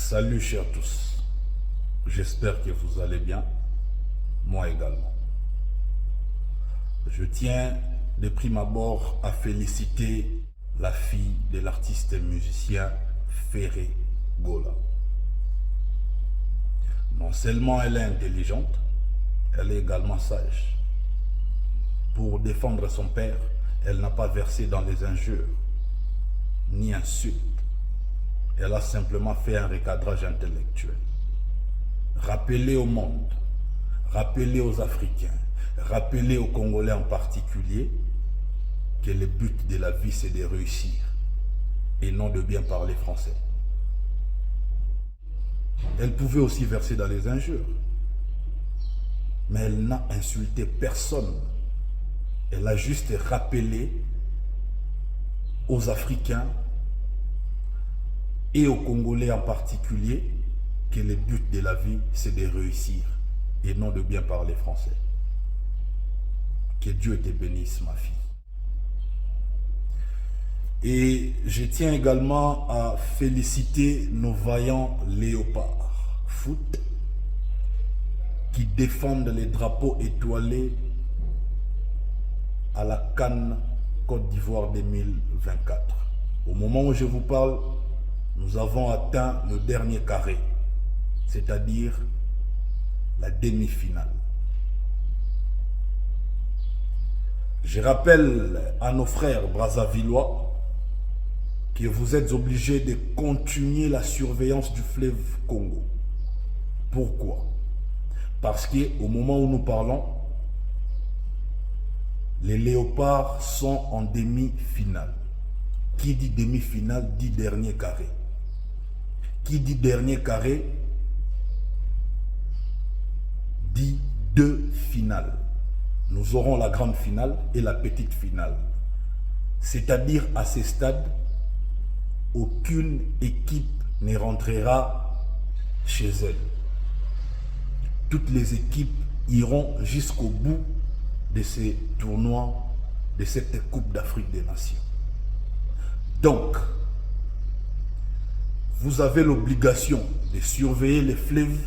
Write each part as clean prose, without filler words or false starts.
Salut chers tous, j'espère que vous allez bien, moi également. Je tiens de prime abord à féliciter la fille de l'artiste et musicien Ferré Gola. Non seulement elle est intelligente, elle est également sage. Pour défendre son père, elle n'a pas versé dans les injures, ni insultes. Elle a simplement fait un recadrage intellectuel. Rappeler au monde, rappeler aux Africains, rappeler aux Congolais en particulier que le but de la vie c'est de réussir et non de bien parler français. Elle pouvait aussi verser dans les injures, mais elle n'a insulté personne. Elle a juste rappelé aux Africains et aux Congolais en particulier que le but de la vie c'est de réussir et non de bien parler français. Que Dieu te bénisse, ma fille. Et je tiens également à féliciter nos vaillants léopards foot qui défendent les drapeaux étoilés à la CAN Côte d'Ivoire 2024. Au moment où je vous parle, nous avons atteint le dernier carré, c'est-à-dire la demi-finale. Je rappelle à nos frères brassavillois que vous êtes obligés de continuer la surveillance du fleuve Congo. Pourquoi? Parce qu'au moment où nous parlons, les léopards sont en demi-finale. Qui dit demi-finale dit dernier carré. Qui dit dernier carré dit deux finales. Nous aurons la grande finale et la petite finale. C'est-à-dire à ce stade, aucune équipe ne rentrera chez elle. Toutes les équipes iront jusqu'au bout de ces tournois, de cette Coupe d'Afrique des Nations. Donc, vous avez l'obligation de surveiller les fleuves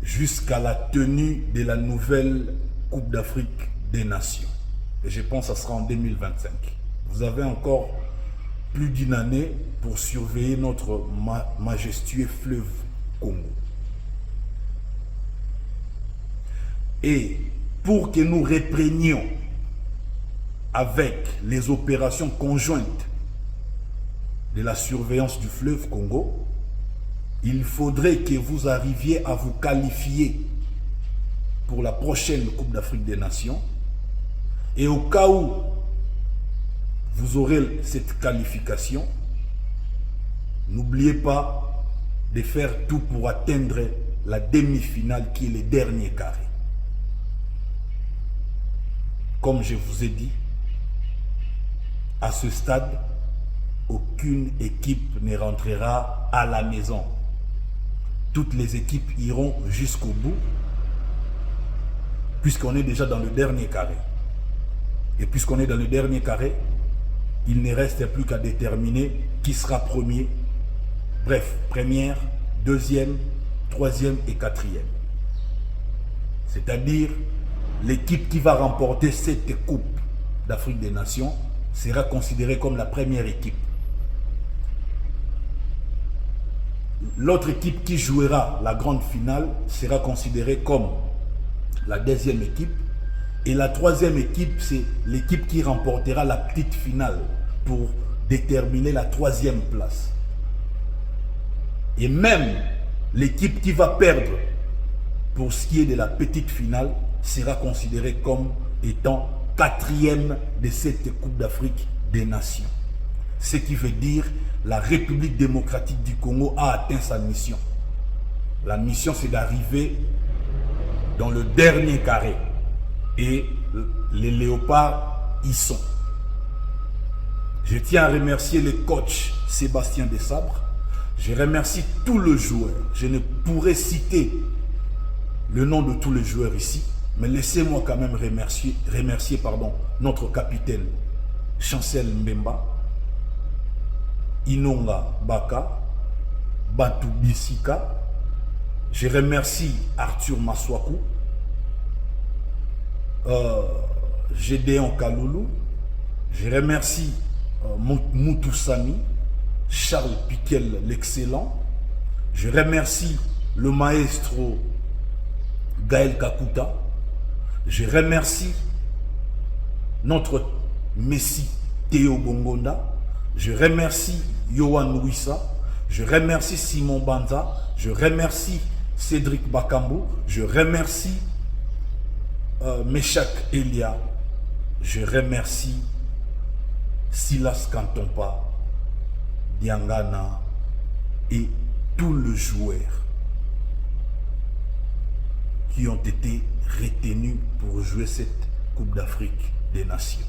jusqu'à la tenue de la nouvelle Coupe d'Afrique des Nations. Et je pense que ça sera en 2025. Vous avez encore plus d'une année pour surveiller notre majestueux fleuve Congo. Et pour que nous reprenions avec les opérations conjointes de la surveillance du fleuve Congo, il faudrait que vous arriviez à vous qualifier pour la prochaine Coupe d'Afrique des Nations. Et au cas où vous aurez cette qualification, n'oubliez pas de faire tout pour atteindre la demi-finale qui est le dernier carré. Comme je vous ai dit, à ce stade, aucune équipe ne rentrera à la maison. Toutes les équipes iront jusqu'au bout, puisqu'on est déjà dans le dernier carré. Et puisqu'on est dans le dernier carré, il ne reste plus qu'à déterminer qui sera premier. Bref, première, deuxième, troisième et quatrième. C'est-à-dire, l'équipe qui va remporter cette Coupe d'Afrique des Nations sera considérée comme la première équipe. L'autre équipe qui jouera la grande finale sera considérée comme la deuxième équipe. Et la troisième équipe, c'est l'équipe qui remportera la petite finale pour déterminer la troisième place. Et même l'équipe qui va perdre pour ce qui est de la petite finale sera considérée comme étant quatrième de cette Coupe d'Afrique des Nations. Ce qui veut dire la République démocratique du Congo a atteint sa mission. La mission, c'est d'arriver dans le dernier carré. Et les léopards y sont. Je tiens à remercier le coach Sébastien Desabre. Je remercie tous les joueurs. Je ne pourrais citer le nom de tous les joueurs ici, mais laissez-moi quand même remercier notre capitaine Chancel Mbemba, Inonga Baka, Bantou Bissika. Je remercie Arthur Maswaku, Gédéon Kaloulou. Je remercie Moutou Sami, Charles Piquel l'excellent. Je remercie le maestro Gaël Kakuta. Je remercie notre Messi Théo Bongonda. Je remercie Yohan Wissa. Je remercie Simon Banza. Je remercie Cédric Bakambo. Je remercie Meshak Elia. Je remercie Silas Kantompa, Diangana et tous les joueurs qui ont été retenus pour jouer cette Coupe d'Afrique des Nations.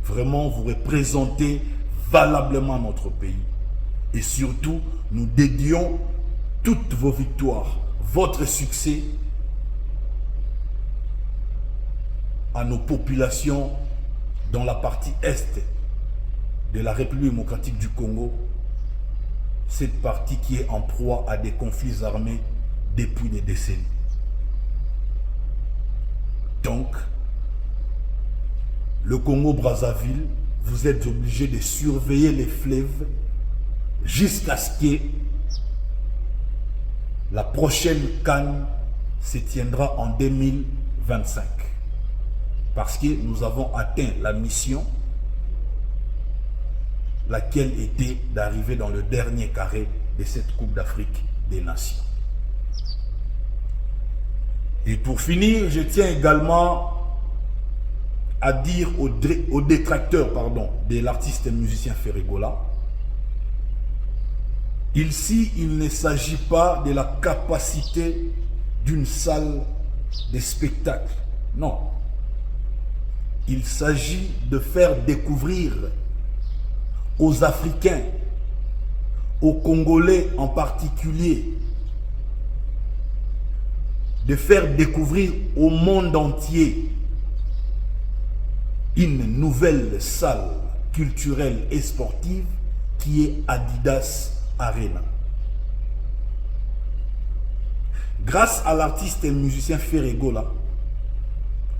Vraiment, vous représentez valablement notre pays. Et surtout, nous dédions toutes vos victoires, votre succès à nos populations dans la partie est de la République démocratique du Congo, cette partie qui est en proie à des conflits armés depuis des décennies. Donc, le Congo-Brazzaville, vous êtes obligés de surveiller les fleuves jusqu'à ce que la prochaine CAN se tiendra en 2025. Parce que nous avons atteint la mission, laquelle était d'arriver dans le dernier carré de cette Coupe d'Afrique des Nations. Et pour finir, je tiens également à dire aux détracteurs de l'artiste et musicien Ferregola, ici, il ne s'agit pas de la capacité d'une salle de spectacle. Non. Il s'agit de faire découvrir aux Africains, aux Congolais en particulier, de faire découvrir au monde entier une nouvelle salle culturelle et sportive qui est Adidas Arena. Grâce à l'artiste et musicien Ferregola,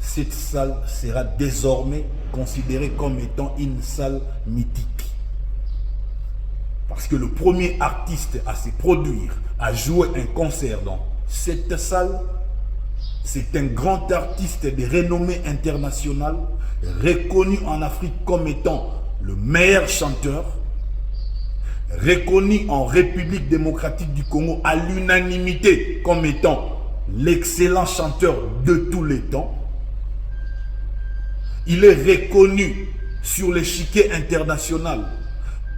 cette salle sera désormais considérée comme étant une salle mythique. Parce que le premier artiste à se produire, à jouer un concert dans cette salle, c'est un grand artiste de renommée internationale, reconnu en Afrique comme étant le meilleur chanteur, reconnu en République démocratique du Congo à l'unanimité comme étant l'excellent chanteur de tous les temps. Il est reconnu sur l'échiquier international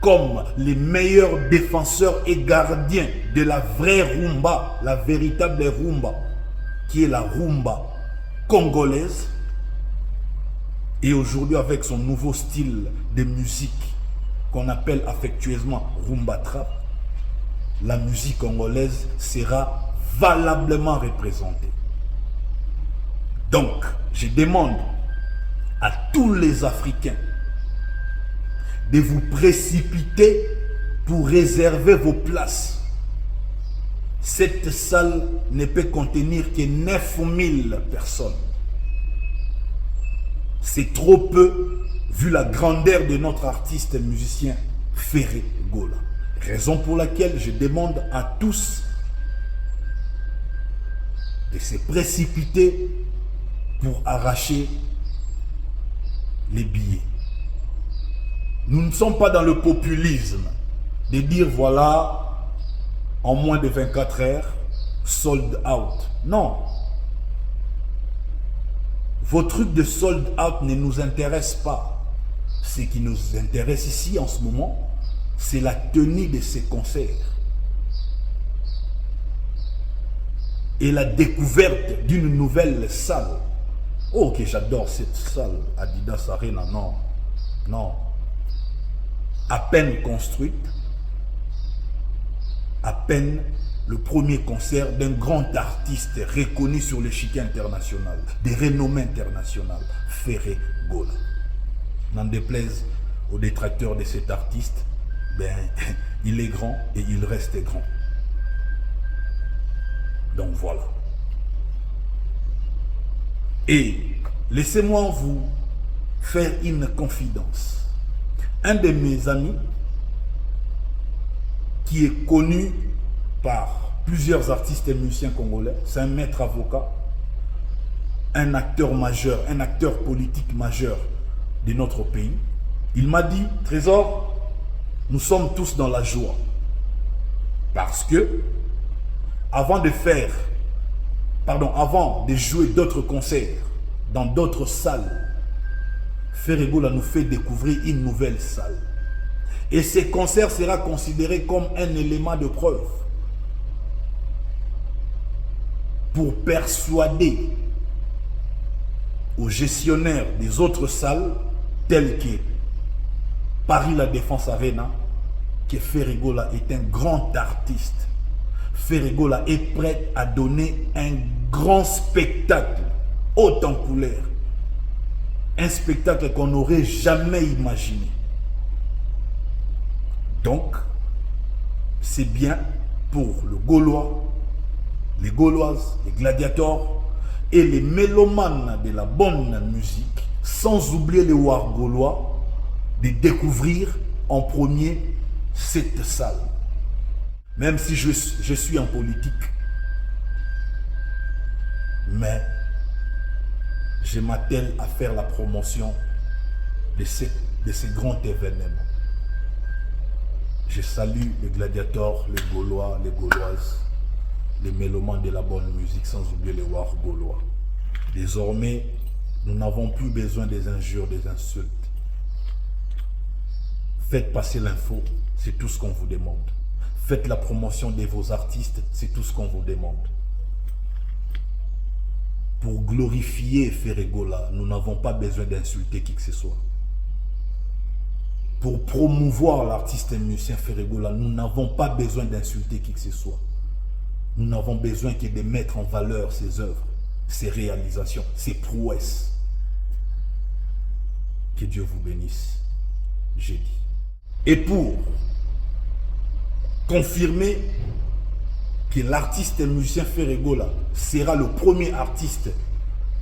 comme les meilleurs défenseurs et gardiens de la vraie rumba, la véritable rumba, qui est la rumba congolaise. Et aujourd'hui, avec son nouveau style de musique qu'on appelle affectueusement rumba trap, la musique congolaise sera valablement représentée. Donc, je demande à tous les Africains de vous précipiter pour réserver vos places. Cette salle ne peut contenir que 9000 personnes. C'est trop peu vu la grandeur de notre artiste et musicien Ferregola. Raison pour laquelle je demande à tous de se précipiter pour arracher les billets. Nous ne sommes pas dans le populisme de dire voilà, en moins de 24 heures, sold out. Non. Vos trucs de sold out ne nous intéressent pas. Ce qui nous intéresse ici en ce moment, c'est la tenue de ces concerts. Et la découverte d'une nouvelle salle. Oh, que j'adore cette salle, Adidas Arena. Non, non. À peine construite, à peine le premier concert d'un grand artiste reconnu sur l'échiquier international, des renommées internationales, Ferregola. N'en déplaise aux détracteurs de cet artiste, ben, il est grand et il reste grand. Donc voilà. Et laissez-moi vous faire une confidence. Un de mes amis, qui est connu par plusieurs artistes et musiciens congolais, c'est un maître avocat, un acteur majeur, un acteur politique majeur de notre pays. Il m'a dit, Trésor, nous sommes tous dans la joie. Parce que, avant de jouer d'autres concerts dans d'autres salles, Ferregola nous fait découvrir une nouvelle salle. Et ce concert sera considéré comme un élément de preuve pour persuader aux gestionnaires des autres salles, telles que Paris La Défense Arena, que Ferregola est un grand artiste. Ferregola est prêt à donner un grand spectacle, haut en couleur. Un spectacle qu'on n'aurait jamais imaginé. Donc, c'est bien pour le Gaulois, les Gauloises, les gladiateurs et les mélomanes de la bonne musique, sans oublier les War Gaulois, de découvrir en premier cette salle. Même si je suis en politique, mais je m'attelle à faire la promotion de ces grands événements. Je salue les gladiateurs, les Gaulois, les Gauloises, les mélomanes de la bonne musique, sans oublier les War Gaulois. Désormais, nous n'avons plus besoin des injures, des insultes. Faites passer l'info, c'est tout ce qu'on vous demande. Faites la promotion de vos artistes, c'est tout ce qu'on vous demande. Pour glorifier Ferregola, nous n'avons pas besoin d'insulter qui que ce soit. Pour promouvoir l'artiste et musicien Ferregola, nous n'avons pas besoin d'insulter qui que ce soit. Nous n'avons besoin que de mettre en valeur ses œuvres, ses réalisations, ses prouesses. Que Dieu vous bénisse, j'ai dit. Et pour confirmer que l'artiste et musicien Ferregola sera le premier artiste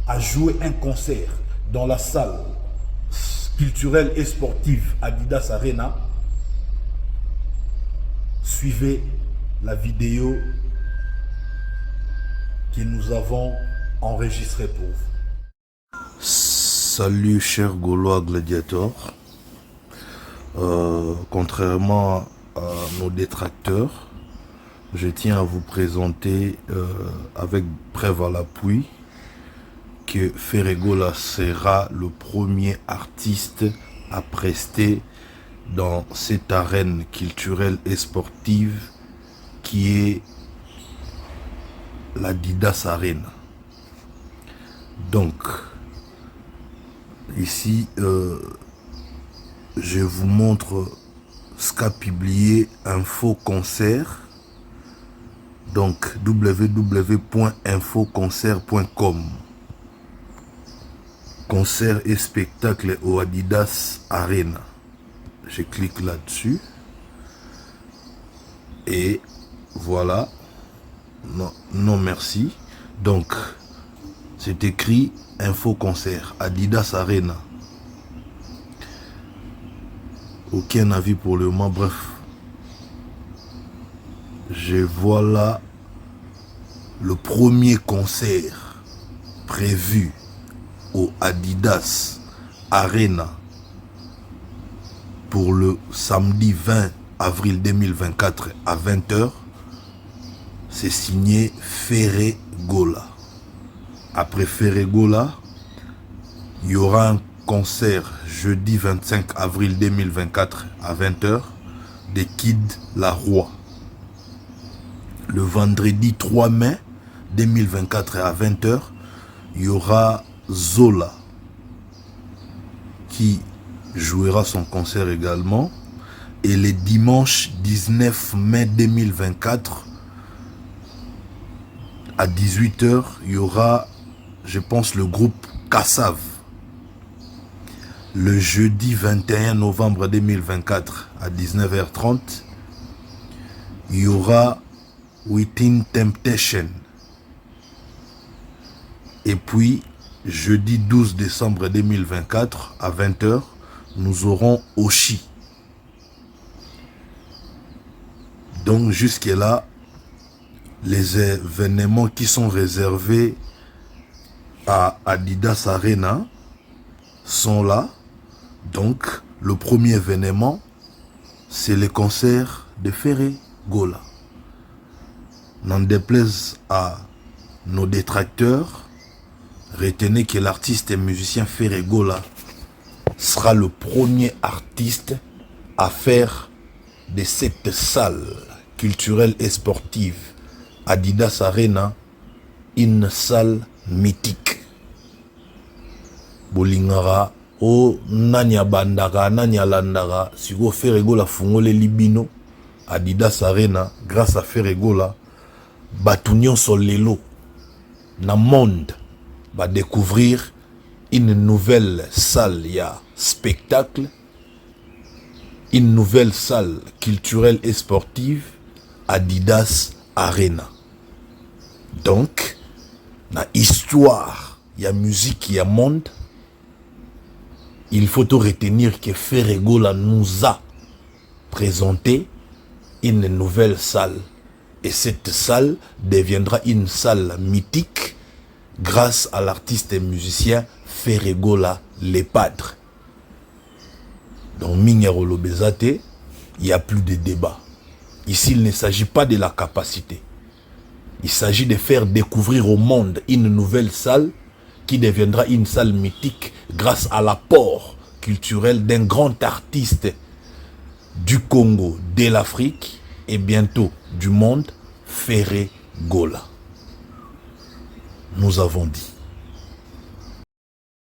à jouer un concert dans la salle culturelle et sportive Adidas Arena, suivez la vidéo que nous avons enregistrée pour vous. Salut chers Gaulois gladiateurs. Contrairement à nos détracteurs, je tiens à vous présenter avec preuve à l'appui que Ferregola sera le premier artiste à prester dans cette arène culturelle et sportive qui est l'Adidas Arena. Donc, ici, je vous montre ce qu'a publié Info Concert. Donc, www.infoconcert.com. Concert et spectacle au Adidas Arena. Je clique là-dessus. Et voilà. Non, non merci. Donc, c'est écrit Info Concert, Adidas Arena. Aucun avis pour le moment, bref. Je vois là le premier concert prévu au Adidas Arena pour le samedi 20 avril 2024 à 20 h. C'est signé Ferregola. Après Ferregola, il y aura un concert jeudi 25 avril 2024 à 20 h de Kid Laroi. Le vendredi 3 mai 2024 à 20 h, il y aura Zola qui jouera son concert également. Et le dimanche 19 mai 2024 à 18 h, il y aura, je pense, le groupe Kassav. le jeudi 21 novembre 2024 à 19h30, il y aura Within Temptation. Et puis, jeudi 12 décembre 2024 à 20h, nous aurons Oshi. Donc jusque-là, les événements qui sont réservés à Adidas Arena sont là. Donc le premier événement, c'est le concert de Ferré Gola. N'en déplaise à nos détracteurs, retenez que l'artiste et musicien Ferré Gola sera le premier artiste à faire de cette salle culturelle et sportive Adidas Arena une salle mythique. Bolingara o nanya bandaka nanya landaka siko Ferré Gola fungole libino Adidas Arena grâce à Ferré Gola batunion solelo na monde va découvrir une nouvelle salle ya spectacle, une nouvelle salle culturelle et sportive Adidas Arena. Donc na histoire ya musique ya monde, il faut retenir que Ferré Gola nous a présenté une nouvelle salle. Et cette salle deviendra une salle mythique grâce à l'artiste et musicien Ferré Gola Les Padres. Donc Mignero Bezate, il n'y a plus de débat. Ici, il ne s'agit pas de la capacité. Il s'agit de faire découvrir au monde une nouvelle salle qui deviendra une salle mythique grâce à l'apport culturel d'un grand artiste du Congo, de l'Afrique et bientôt du monde, Ferré Gola. Nous avons dit.